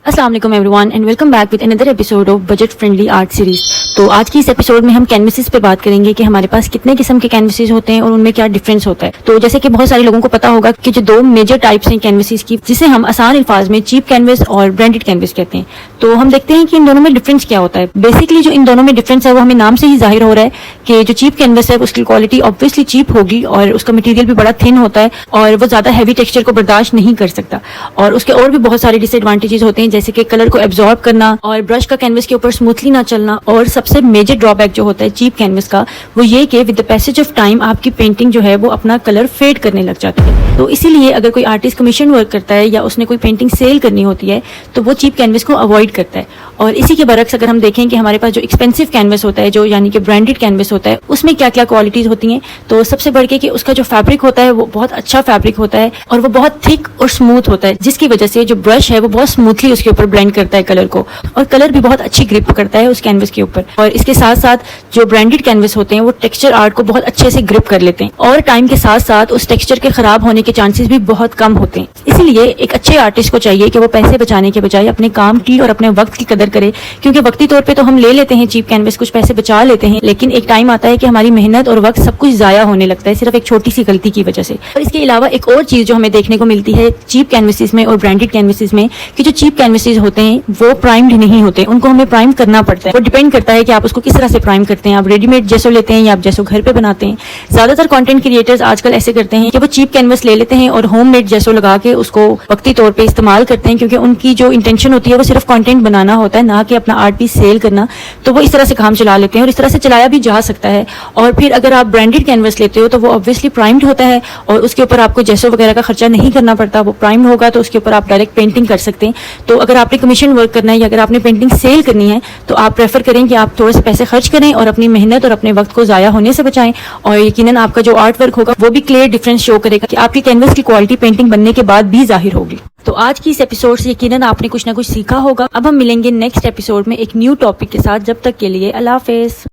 السلام علیکم every one and welcome back with another episode of budget friendly art series. تو آج کی اس ایپیسوڈ میں ہم کینوسز پہ بات کریں گے کہ ہمارے پاس کتنے قسم کے کینوسز ہوتے ہیں اور ان میں کیا ڈفرینس ہوتا ہے. تو جیسے کہ بہت سارے لوگوں کو پتا ہوگا کہ جو دو میجر ٹائپس ہیں کینوسز کی، جسے ہم آسان الفاظ میں چیپ کینوس اور برانڈیڈ کینوس کہتے ہیں. تو ہم دیکھتے ہیں کہ ان دونوں میں ڈفرینس کیا ہوتا ہے. بیسکلی جو ان دونوں میں ڈفرینس ہے وہ ہمیں نام سے ہی ظاہر ہو رہا ہے کہ جو چیپ کینوس ہے اس کی کوالٹی آبویسلی چیپ ہوگی اور اس کا مٹیریل بھی بڑا تھن ہوتا ہے اور وہ زیادہ ہیوی ٹیکسچر کو برداشت نہیں کر سکتا. اور اس کے اور بھی بہت سارے ڈس ایڈوانٹیجز ہوتے ہیں، جیسے کہ کلر کو ایبزارب کرنا اور برش کا کینوس کے اوپر اسموتھلی نہ چلنا. اور سب سے میجر ڈرا بیک جو ہوتا ہے چیپ کینوس کا وہ یہ کہ with the passage of time آپ کی پینٹنگ جو ہے وہ اپنا کلر فیڈ کرنے لگ جاتی ہے. تو اسی لیے اگر کوئی آرٹسٹ کمیشن ورک کرتا ہے یا اس نے کوئی پینٹنگ سیل کرنی ہوتی ہے تو وہ چیپ کینوس کو اوائڈ کرتا ہے. اور اسی کے برعکس اگر ہم دیکھیں کہ ہمارے پاس جو ایکسپینسو کینوس ہوتا ہے، جو یعنی کہ برانڈیڈ کینوس ہوتا ہے، اس میں کیا کیا کوالٹیز ہوتی ہیں. تو سب سے بڑھ کے کہ اس کا جو فیبرک ہوتا ہے وہ بہت اچھا فیبرک ہوتا ہے اور وہ بہت تھک اور اسموتھ ہوتا ہے، جس کی وجہ سے جو برش ہے وہ بہت اسموتھلی اس کے اوپر بلینڈ کرتا ہے کلر کو، اور کلر بھی بہت اچھی گرپ کرتا ہے اس کینوس کے اوپر. اور اس کے ساتھ ساتھ جو برانڈیڈ کینوس ہوتے ہیں وہ ٹیکسچر آرٹ کو بہت اچھے سے گرپ کر لیتے ہیں اور ٹائم کے ساتھ ساتھ اس ٹیکسچر کے خراب ہونے کے چانسز بھی بہت کم ہوتے ہیں. اسی لیے ایک اچھے آرٹسٹ کو چاہیے کہ وہ پیسے بچانے کے بجائے اپنے کام کی اور اپنے وقت کی قدر کرے، کیونکہ وقتی طور پہ تو ہم لے لیتے ہیں چیپ کینوس، کچھ پیسے بچا لیتے ہیں، لیکن ایک ٹائم آتا ہے کہ ہماری محنت اور وقت سب کچھ ضائع ہونے لگتا ہے صرف ایک چھوٹی سی غلطی کی وجہ سے. اور اس کے علاوہ ایک اور چیز جو ہمیں دیکھنے کو ملتی ہے چیپ کینوسز میں اور برانڈیڈ کینوسز میں، کہ جو چیپ کینوسز ہوتے ہیں وہ پرائمڈ نہیں ہوتے، ان کو ہمیں پرائم کرنا پڑتا ہے. وہ ڈیپینڈ کرتا ہے کہ آپ اس کو کس طرح سے پرائم کرتے ہیں. آپ ریڈی میڈ جیسو لیتے ہیں یا آپ جیسو گھر پہ بناتے ہیں. زیادہ تر کانٹینٹ کریٹرز آج کل ایسے کرتے ہیں کہ وہ چیپ کینوس لے لیتے ہیں اور ہوم میڈ جیسو لگا کے اس کو وقتی طور پہ استعمال کرتے ہیں، کیونکہ ان کی جو انٹینشن ہوتی ہے وہ صرف کانٹینٹ بنانا ہوتا ہے، نہ کہ اپنا آرٹ پیس سیل کرنا. تو وہ اس طرح سے کام چلا لیتے ہیں اور اس طرح سے چلایا بھی جا سکتا ہے. اور پھر اگر آپ برانڈیڈ کینوس لیتے ہو تو وہ obviously پرائمڈ ہوتا ہے اور اس کے اوپر آپ کو جیسو وغیرہ کا خرچہ نہیں کرنا پڑتا. وہ پرائمڈ ہوگا تو اس کے اوپر آپ ڈائریکٹ پینٹنگ کر سکتے ہیں. تو اگر آپ نے کمیشن ورک کرنا ہے یا اگر آپ نے پینٹنگ سیل کرنی ہے تو آپ پریفر کریں کہ آپ تھوڑے سے پیسے خرچ کریں اور اپنی محنت اور اپنے وقت کو ضائع ہونے سے بچائیں. اور یقیناً آپ کا جو آرٹ ورک ہوگا وہ بھی کلیئر ڈفرینس شو کرے گا کہ آپ کی کینوس کی کوالٹی پینٹنگ بننے کے بعد بھی ظاہر ہوگی. تو آج کی اس ایپیسوڈ سے یقیناً آپ نے کچھ نہ کچھ سیکھا ہوگا. اب ہم ملیں گے نیکسٹ ایپیسوڈ میں ایک نیو ٹاپک کے ساتھ. جب تک کے لیے اللہ حافظ.